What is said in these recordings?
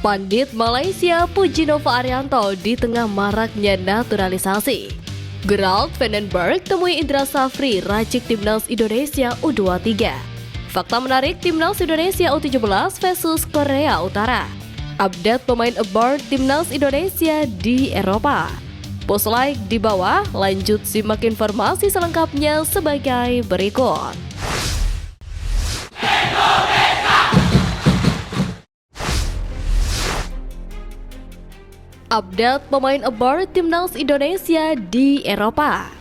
Pandit Malaysia Puji Nova Arianto di tengah maraknya naturalisasi. Gerald Vandenberg temui Indra Safri racik Timnas Indonesia U23. Fakta menarik Timnas Indonesia U17 versus Korea Utara. Update pemain aboard Timnas Indonesia di Eropa. Post like di bawah, lanjut simak informasi selengkapnya sebagai berikut. Update pemain aboard Timnas Indonesia di Eropa.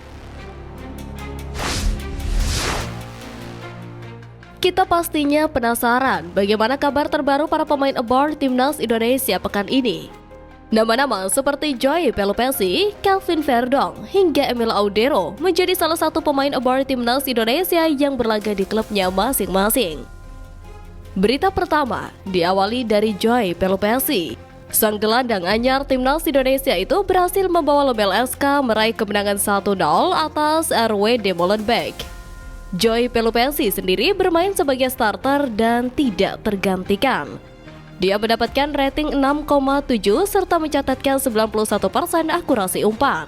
Kita pastinya penasaran bagaimana kabar terbaru para pemain aboard Timnas Indonesia pekan ini. Nama-nama seperti Joy Pelupessy, Kelvin Verdong, hingga Emil Audero menjadi salah satu pemain aboard Timnas Indonesia yang berlaga di klubnya masing-masing. Berita pertama diawali dari Joy Pelupessy. Sang gelandang anyar Timnas Indonesia itu berhasil membawa Lomel SK meraih kemenangan 1-0 atas RWD Molenbeek. Joy Pelupessy sendiri bermain sebagai starter dan tidak tergantikan. Dia mendapatkan rating 6,7 serta mencatatkan 91% akurasi umpan.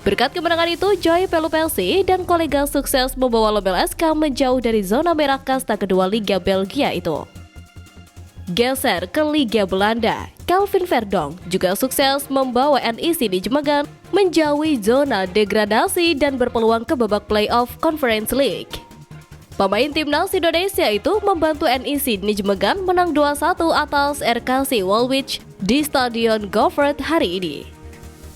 Berkat kemenangan itu, Joy Pelupessy dan kolega sukses membawa Lomel SK menjauh dari zona merah kasta kedua Liga Belgia itu. Geser ke Liga Belanda, Kelvin Verdong juga sukses membawa NEC Nijmegen menjauhi zona degradasi dan berpeluang ke babak playoff Conference League. Pemain Timnas Indonesia itu membantu NEC Nijmegen menang 2-1 atas RKC Waalwijk di Stadion Goffert hari ini.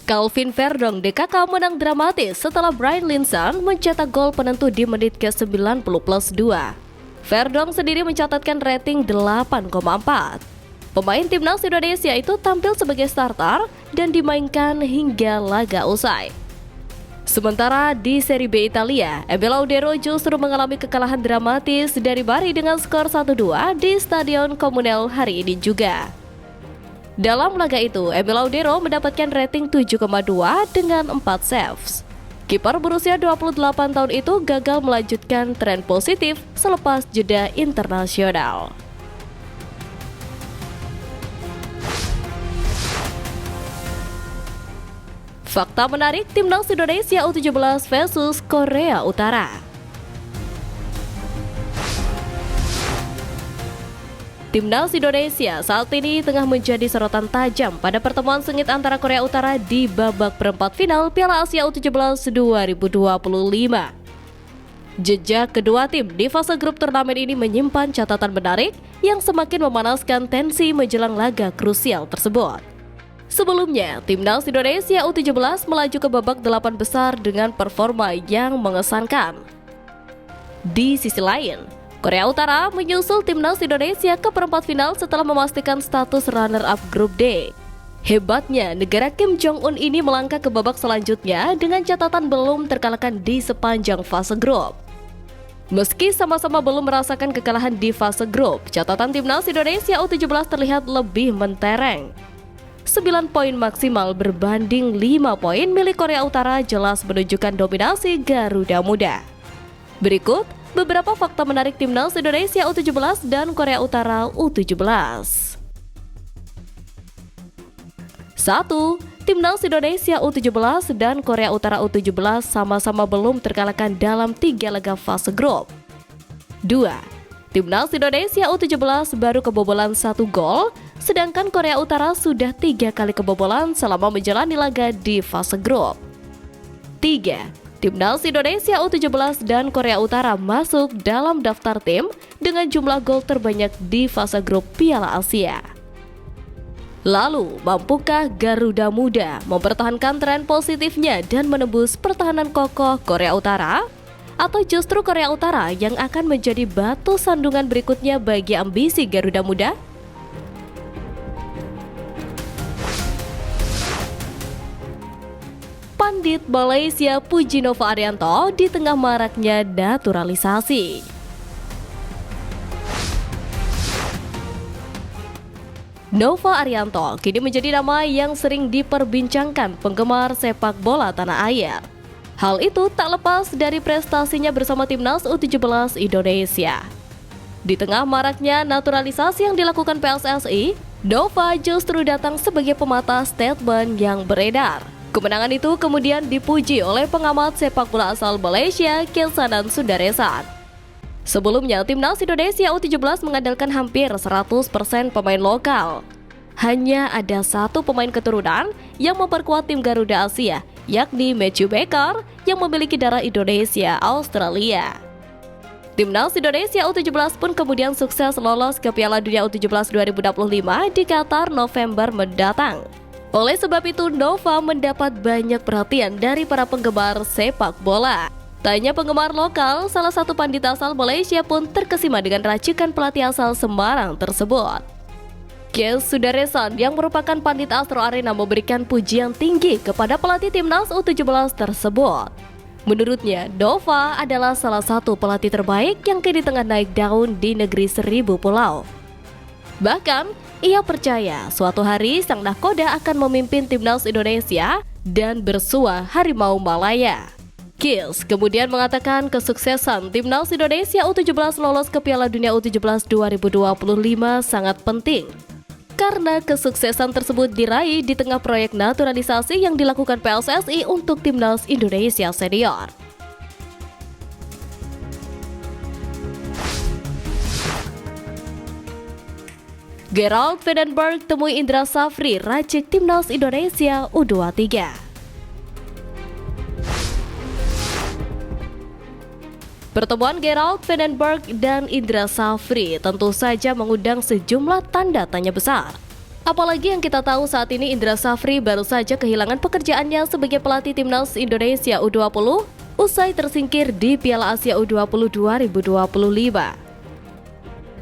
Kelvin Verdong DKK menang dramatis setelah Brian Linssen mencetak gol penentu di menit ke-90+2. Verdong sendiri mencatatkan rating 8,4. Pemain Timnas Indonesia itu tampil sebagai starter dan dimainkan hingga laga usai. Sementara di Serie B Italia, Emil Audero justru mengalami kekalahan dramatis dari Bari dengan skor 1-2 di Stadion Comunale hari ini juga. Dalam laga itu, Emil Audero mendapatkan rating 7,2 dengan 4 saves. Kiper berusia 28 tahun itu gagal melanjutkan tren positif selepas jeda internasional. Fakta menarik Timnas Indonesia U17 versus Korea Utara. Timnas Indonesia saat ini tengah menjadi sorotan tajam pada pertemuan sengit antara Korea Utara di babak perempat final Piala Asia U17 2025. Jejak kedua tim di fase grup turnamen ini menyimpan catatan menarik yang semakin memanaskan tensi menjelang laga krusial tersebut. Sebelumnya, Timnas Indonesia U17 melaju ke babak 8 besar dengan performa yang mengesankan. Di sisi lain, Korea Utara menyusul Timnas Indonesia ke perempat final setelah memastikan status runner-up grup D. Hebatnya, negara Kim Jong-un ini melangkah ke babak selanjutnya dengan catatan belum terkalahkan di sepanjang fase grup. Meski sama-sama belum merasakan kekalahan di fase grup, catatan Timnas Indonesia U17 terlihat lebih mentereng. 9 poin maksimal berbanding 5 poin milik Korea Utara jelas menunjukkan dominasi Garuda Muda. Berikut beberapa fakta menarik Timnas Indonesia U17 dan Korea Utara U17. 1. Timnas Indonesia U17 dan Korea Utara U17 sama-sama belum terkalahkan dalam 3 laga fase grup. 2. Timnas Indonesia U17 baru kebobolan 1 gol, sedangkan Korea Utara sudah 3 kali kebobolan selama menjalani laga di fase grup. 3. Timnas Indonesia U17 dan Korea Utara masuk dalam daftar tim dengan jumlah gol terbanyak di fase grup Piala Asia. Lalu, mampukah Garuda Muda mempertahankan tren positifnya dan menembus pertahanan kokoh Korea Utara? Atau justru Korea Utara yang akan menjadi batu sandungan berikutnya bagi ambisi Garuda Muda? Pandit Malaysia Puji Nova Arianto di tengah maraknya naturalisasi. Nova Arianto kini menjadi nama yang sering diperbincangkan penggemar sepak bola tanah air. Hal itu tak lepas dari prestasinya bersama Timnas U17 Indonesia. Di tengah maraknya naturalisasi yang dilakukan PSSI, Nova justru datang sebagai pemata statement yang beredar. Kemenangan itu kemudian dipuji oleh pengamat sepak bola asal Malaysia, Kelsanan Sundaresan. Sebelumnya, Timnas Indonesia U17 mengandalkan hampir 100% pemain lokal. Hanya ada satu pemain keturunan yang memperkuat tim Garuda Asia, yakni Matthew Baker yang memiliki darah Indonesia Australia. Timnas Indonesia U17 pun kemudian sukses lolos ke Piala Dunia U17 2025 di Qatar November mendatang. Oleh sebab itu, Nova mendapat banyak perhatian dari para penggemar sepak bola. Tak hanya penggemar lokal, salah satu pandit asal Malaysia pun terkesima dengan racikan pelatih asal Semarang tersebut. Kes Sundaresan yang merupakan pandit Astro Arena memberikan pujian tinggi kepada pelatih Timnas U17 tersebut. Menurutnya, Nova adalah salah satu pelatih terbaik yang kini tengah naik daun di negeri seribu pulau. Bahkan, ia percaya suatu hari sang nahkoda akan memimpin Timnas Indonesia dan bersua Harimau Malaya. Kils kemudian mengatakan kesuksesan Timnas Indonesia U17 lolos ke Piala Dunia U17 2025 sangat penting. Karena kesuksesan tersebut diraih di tengah proyek naturalisasi yang dilakukan PSSI untuk Timnas Indonesia Senior. Gerald Vandenberg temui Indra Safri racik Timnas Indonesia U23. Pertemuan Gerald Vandenberg dan Indra Safri tentu saja mengundang sejumlah tanda tanya besar. Apalagi yang kita tahu saat ini Indra Safri baru saja kehilangan pekerjaannya sebagai pelatih Timnas Indonesia U20 usai tersingkir di Piala Asia U20 2025.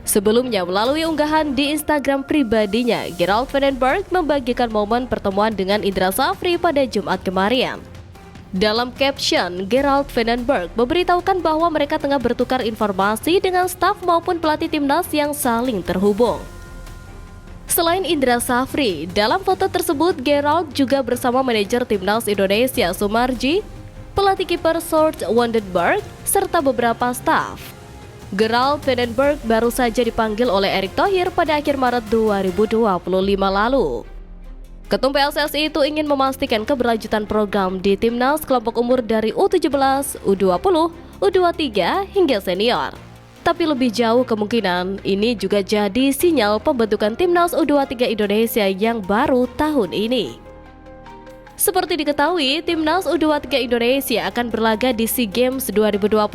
Sebelumnya melalui unggahan di Instagram pribadinya, Gerald Vandenberg membagikan momen pertemuan dengan Indra Safri pada Jumat kemarin. Dalam caption, Gerald Vandenberg memberitahukan bahwa mereka tengah bertukar informasi dengan staf maupun pelatih timnas yang saling terhubung. Selain Indra Safri, dalam foto tersebut Gerald juga bersama manajer Timnas Indonesia Sumarji, pelatih kiper Sjoerd Wandenberg, serta beberapa staf. Gerald Vandenberg baru saja dipanggil oleh Erick Thohir pada akhir Maret 2025 lalu. Ketum PSSI itu ingin memastikan keberlanjutan program di Timnas kelompok umur dari U17, U20, U23 hingga senior. Tapi lebih jauh kemungkinan ini juga jadi sinyal pembentukan Timnas U23 Indonesia yang baru tahun ini. Seperti diketahui, Timnas U23 Indonesia akan berlaga di SEA Games 2025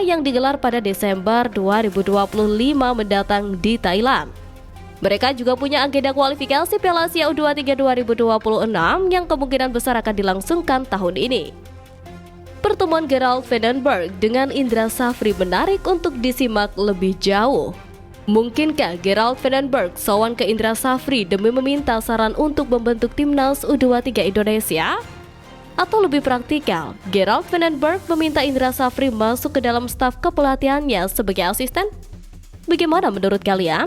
yang digelar pada Desember 2025 mendatang di Thailand. Mereka juga punya agenda kualifikasi Piala Asia U23 2026 yang kemungkinan besar akan dilangsungkan tahun ini. Pertemuan Gerald Vandenberg dengan Indra Safri menarik untuk disimak lebih jauh. Mungkinkah Gerald Vandenberg sowan ke Indra Safri demi meminta saran untuk membentuk Timnas U23 Indonesia? Atau lebih praktikal, Gerald Vandenberg meminta Indra Safri masuk ke dalam staf kepelatihannya sebagai asisten? Bagaimana menurut kalian?